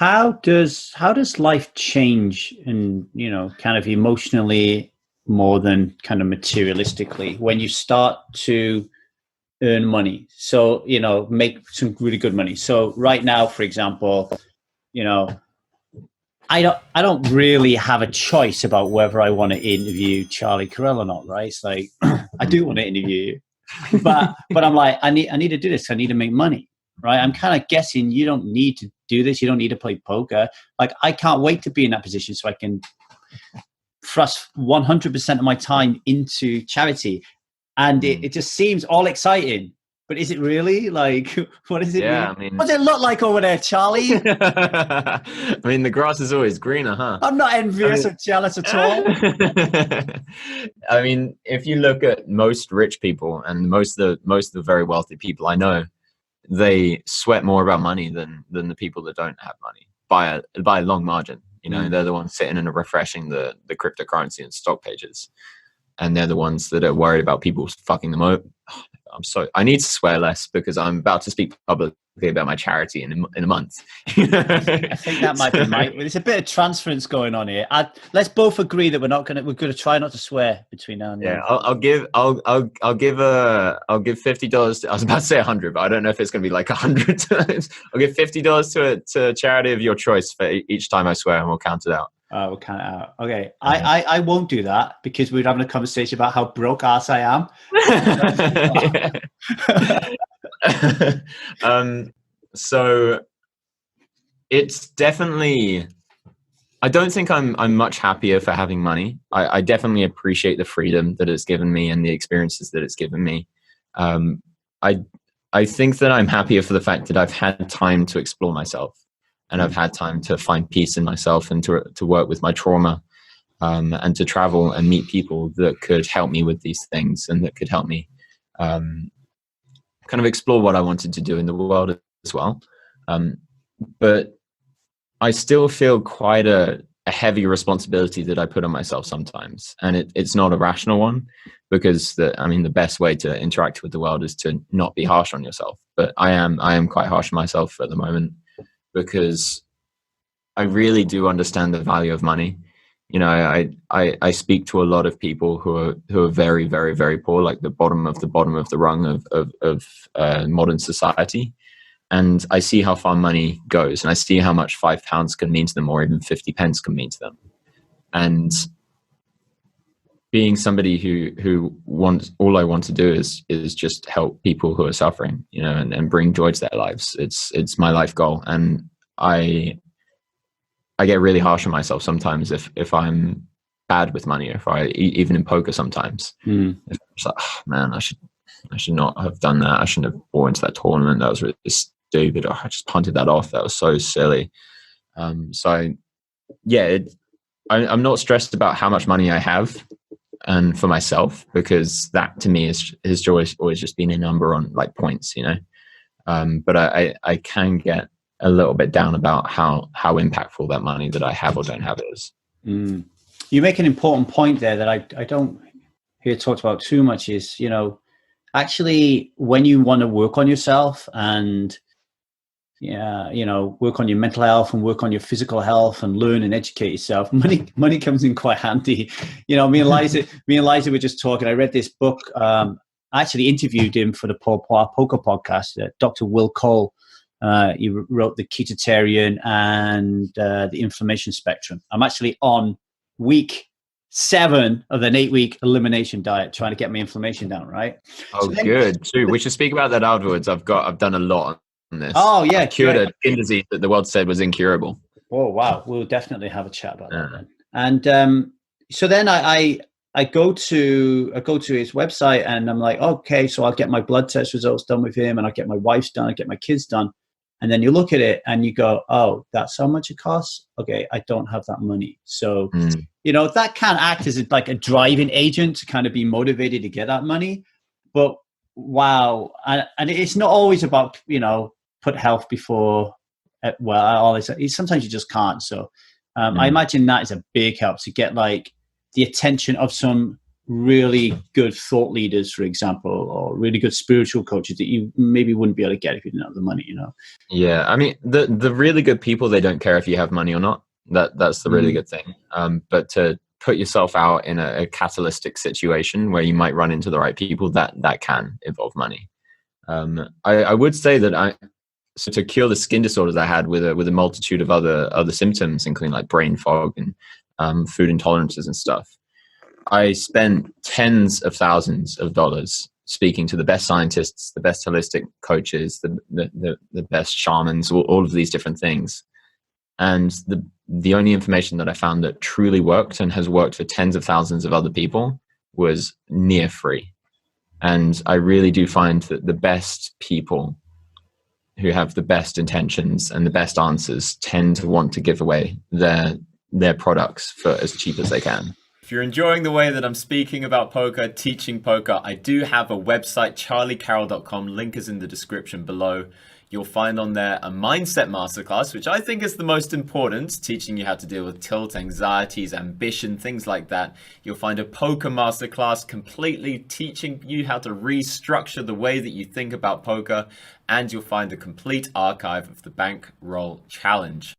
how does life change, and kind of emotionally more than kind of materialistically, when you start to earn money? So make some really good money. So right now, for example, you know I don't really have a choice about whether I want to interview Charlie Carrel or not, right? It's like I do want to interview you, but I'm like, I need to do this. I need to make money, right? I'm kind of guessing you don't need to do this. You don't need to play poker. Like, I can't wait to be in that position so I can thrust 100% of my time into charity. And it just seems all exciting. But is it really? Like, what is it? Yeah, really? I mean, What does it look like over there, Charlie? I mean, the grass is always greener, huh? I'm not envious or jealous at all. I mean, if you look at most rich people and most of the very wealthy people I know, they sweat more about money than the people that don't have money by a long margin. They're the ones sitting and refreshing the cryptocurrency and stock pages, and they're the ones that are worried about people fucking them over. I need to swear less because I'm about to speak publicly about my charity in a month. I think that might be there's a bit of transference going on here. Let's both agree that we're going to try not to swear between now and then. Yeah, I'll give $50. I was about to say 100, but I don't know if it's going to be like 100 times. I'll give $50 to a charity of your choice for each time I swear, and we'll count it out. We'll count it out. Okay. I won't do that because we're having a conversation about how broke ass I am. So it's definitely, I don't think I'm much happier for having money. I definitely appreciate the freedom that it's given me and the experiences that it's given me. I think that I'm happier for the fact that I've had time to explore myself, and I've had time to find peace in myself and to work with my trauma, and to travel and meet people that could help me with these things and that could help me kind of explore what I wanted to do in the world as well. But I still feel quite a heavy responsibility that I put on myself sometimes. And it's not a rational one, because the best way to interact with the world is to not be harsh on yourself. But I am quite harsh on myself at the moment, because I really do understand the value of money. I speak to a lot of people who are very, very, very poor, like the bottom of the rung of modern society. And I see how far money goes, and I see how much £5 can mean to them, or even 50p can mean to them. And being somebody who wants, all I want to do is just help people who are suffering, and bring joy to their lives. It's my life goal. And I get really harsh on myself sometimes if I'm bad with money, if I even in poker sometimes. If I'm just like, oh, man, I should not have done that. I shouldn't have bought into that tournament. That was really stupid. I just punted that off. That was so silly. I'm not stressed about how much money I have, and for myself, because that to me has always just been a number on like points, but I can get a little bit down about how impactful that money that I have or don't have is. You make an important point there that I don't hear talked about too much, is actually when you want to work on yourself and work on your mental health and work on your physical health and learn and educate yourself, money comes in quite handy. Me and Liza were just talking. I read this book. I actually interviewed him for the Poker podcast, Dr. Will Cole. He wrote The Ketotarian and the Inflammation Spectrum. I'm actually on week 7 of an 8-week elimination diet, trying to get my inflammation down. Right. Oh, good. Too. We should speak about that afterwards. I've done a lot on this. Oh yeah, I cured a skin disease that the world said was incurable. Oh wow, we'll definitely have a chat about that then. And so then I go to his website, and I'm like, okay, so I'll get my blood test results done with him, and I'll get my wife's done, I'll get my kids done. And then you look at it and you go, oh, that's how much it costs? Okay, I don't have that money. So, that can act as like a driving agent to kind of be motivated to get that money. But wow. And it's not always about, put health before, all this. Sometimes you just can't. So I imagine that is a big help to get like the attention of some really good thought leaders, for example, or really good spiritual coaches that you maybe wouldn't be able to get if you didn't have the money, you know? Yeah, I mean, the really good people, they don't care if you have money or not. That's the really good thing. But to put yourself out in a catalytic situation where you might run into the right people, that can involve money. I would say that so to cure the skin disorders I had with a multitude of other symptoms, including like brain fog and food intolerances and stuff, I spent tens of thousands of dollars speaking to the best scientists, the best holistic coaches, the best shamans, all of these different things. And the only information that I found that truly worked and has worked for tens of thousands of other people was near free. And I really do find that the best people who have the best intentions and the best answers tend to want to give away their products for as cheap as they can. If you're enjoying the way that I'm speaking about poker, teaching poker, I do have a website, charliecarrel.com. Link is in the description below. You'll find on there a mindset masterclass, which I think is the most important, teaching you how to deal with tilt, anxieties, ambition, things like that. You'll find a poker masterclass completely teaching you how to restructure the way that you think about poker. And you'll find a complete archive of the bankroll challenge.